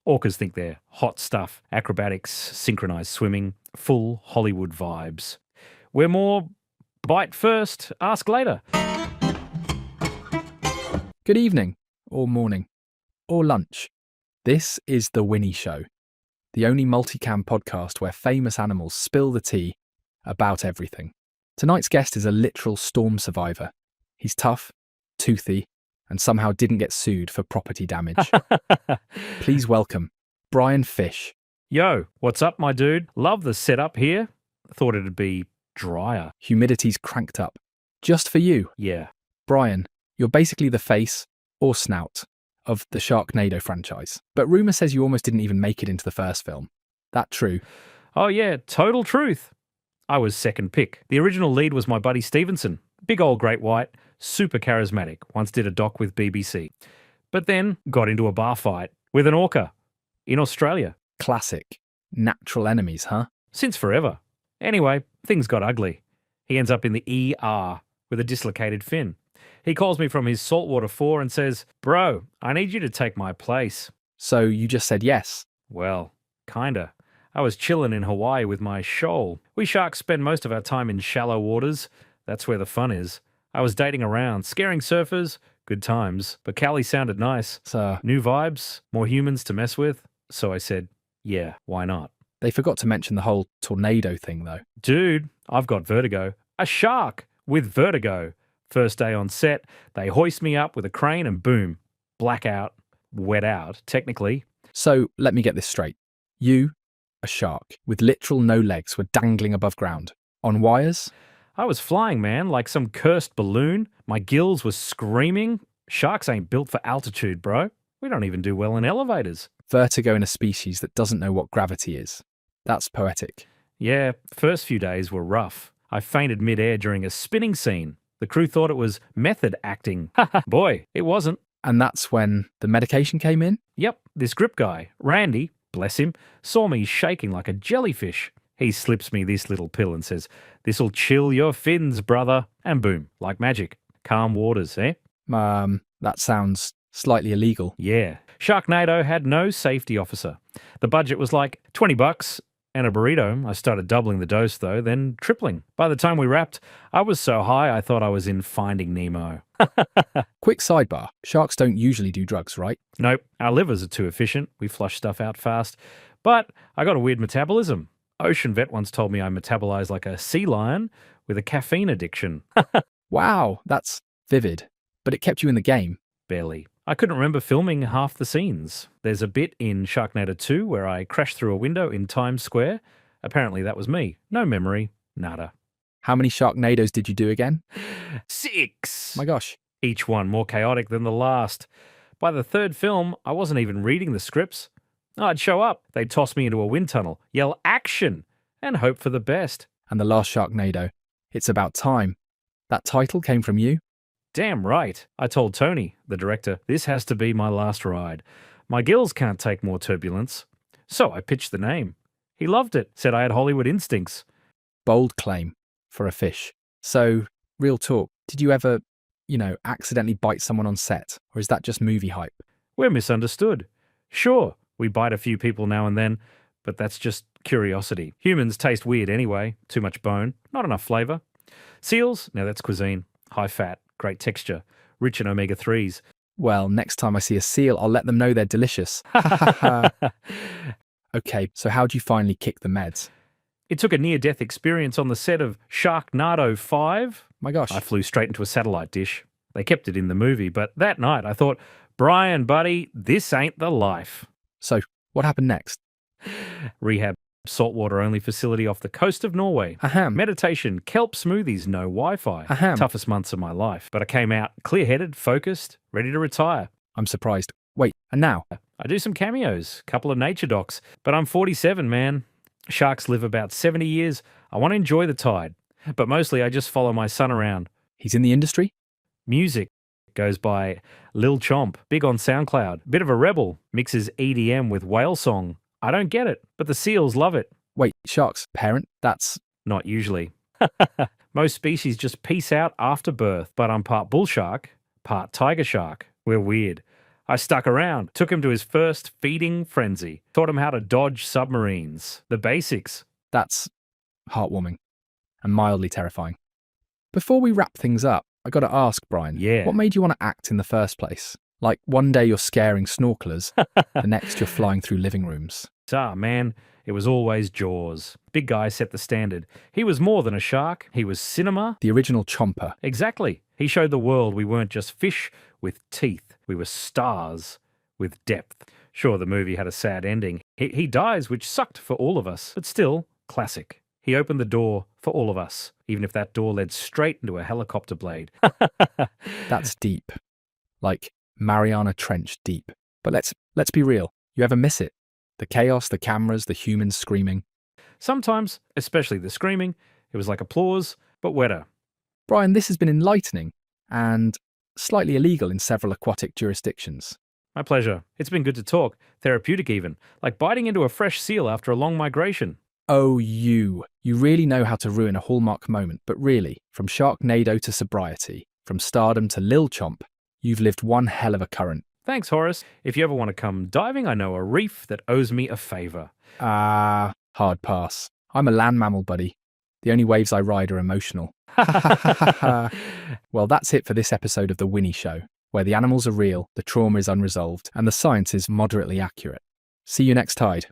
Orcas think they're hot stuff, acrobatics, synchronized swimming, full Hollywood vibes. We're more bite first, ask later. Good evening, or morning, or lunch. This is The Whinny Show, the only multicam podcast where famous animals spill the tea about everything. Tonight's guest is a literal storm survivor. He's tough, toothy, and somehow didn't get sued for property damage. Please welcome Brian Fish. Yo, what's up, my dude? Love the setup here. Thought it'd be drier. Humidity's cranked up. Just for you. Yeah. Brian, you're basically the face, or snout, of the Sharknado franchise. But rumour says you almost didn't even make it into the first film. That true? Oh yeah, total truth. I was second pick. The original lead was my buddy Stevenson. Big old great white, super charismatic. Once did a doc with BBC. But then got into a bar fight with an orca in Australia. Classic. Natural enemies, huh? Since forever. Anyway, things got ugly. He ends up in the ER with a dislocated fin. He calls me from his saltwater 4 and says, "Bro, I need you to take my place." So you just said yes? Well, kinda. I was chilling in Hawaii with my shoal. We sharks spend most of our time in shallow waters. That's where the fun is. I was dating around, scaring surfers, good times. But Cali sounded nice. So New vibes, more humans to mess with. So I said, yeah, why not? they forgot to mention the whole tornado thing, though. Dude, I've got vertigo. A shark with vertigo. First day on set, they hoist me up with a crane and boom, blackout, wet out, technically. So let me get this straight. You, a shark, with literal no legs, were dangling above ground. On wires? I was flying, man, like some cursed balloon. My gills were screaming. Sharks ain't built for altitude, bro. We don't even do well in elevators. Vertigo in a species that doesn't know what gravity is. That's poetic. Yeah, first few days were rough. I fainted mid-air during a spinning scene. The crew thought it was method acting. Boy, it wasn't. And that's when the medication came in? Yep, this grip guy, Randy, bless him, saw me shaking like a jellyfish. He slips me this little pill and says, "This'll chill your fins, brother." And boom, like magic. Calm waters, eh? That sounds slightly illegal. Yeah. Sharknado had no safety officer. The budget was like $20 and a burrito. I started doubling the dose, though, then tripling. By the time we wrapped, I was so high I thought I was in Finding Nemo. Quick sidebar. Sharks don't usually do drugs, right? Nope, our livers are too efficient. We flush stuff out fast. But I got a weird metabolism. Ocean vet once told me I metabolize like a sea lion with a caffeine addiction. Wow, that's vivid. But it kept you in the game. Barely. I couldn't remember filming half the scenes. There's a bit in Sharknado 2 where I crashed through a window in Times Square. Apparently that was me. No memory. Nada. How many Sharknados did you do again? 6! My gosh. Each one more chaotic than the last. By the third film, I wasn't even reading the scripts. I'd show up, they'd toss me into a wind tunnel, yell action, and hope for the best. And the last Sharknado. It's about time. That title came from you? Damn right. I told Tony, the director, this has to be my last ride. My gills can't take more turbulence. So I pitched the name. He loved it, said I had Hollywood instincts. Bold claim for a fish. So, real talk, did you ever, accidentally bite someone on set? Or is that just movie hype? We're misunderstood. Sure, we bite a few people now and then, but that's just curiosity. Humans taste weird anyway. Too much bone, not enough flavour. Seals? Now that's cuisine. High fat, great texture, rich in omega-3s. Well, next time I see a seal, I'll let them know they're delicious. Okay, so how'd you finally kick the meds? It took a near-death experience on the set of Sharknado 5. My gosh. I flew straight into a satellite dish. They kept it in the movie, but that night I thought, Brian, buddy, this ain't the life. So, what happened next? Rehab, saltwater-only facility off the coast of Norway. Ahem. Meditation, kelp smoothies, no Wi-Fi. Ahem. Toughest months of my life. But I came out clear-headed, focused, ready to retire. I'm surprised. Wait, and now? I do some cameos, couple of nature docs, but I'm 47, man. Sharks live about 70 years. I want to enjoy the tide, but mostly I just follow my son around. He's in the industry? Music goes by Lil Chomp, big on SoundCloud, bit of a rebel, mixes EDM with whale song. I don't get it, but the seals love it. Wait, sharks, parent? That's... Not usually. Most species just peace out after birth, but I'm part bull shark, part tiger shark. We're weird. I stuck around, took him to his first feeding frenzy, taught him how to dodge submarines, the basics. That's heartwarming and mildly terrifying. Before we wrap things up, I got to ask, Brian, Yeah. what made you want to act in the first place? Like, one day you're scaring snorkelers, the next you're flying through living rooms. Man, it was always Jaws. Big guy set the standard. He was more than a shark. He was cinema. The original chomper. Exactly. He showed the world we weren't just fish with teeth. We were stars with depth. Sure, the movie had a sad ending. He dies, which sucked for all of us, but still, classic. He opened the door for all of us, even if that door led straight into a helicopter blade. That's deep. Like Mariana Trench deep. But let's be real. You ever miss it? The chaos, the cameras, the humans screaming. Sometimes, especially the screaming, it was like applause, but wetter. Brian, this has been enlightening and slightly illegal in several aquatic jurisdictions. My pleasure. It's been good to talk, therapeutic even, like biting into a fresh seal after a long migration. Oh, you really know how to ruin a hallmark moment, but really, from Sharknado to sobriety, from stardom to Lil Chomp, you've lived one hell of a current. Thanks, Horace. If you ever want to come diving, I know a reef that owes me a favour. Hard pass. I'm a land mammal, buddy. The only waves I ride are emotional. Well, that's it for this episode of The Whinny Show, where the animals are real, the trauma is unresolved, and the science is moderately accurate. See you next tide.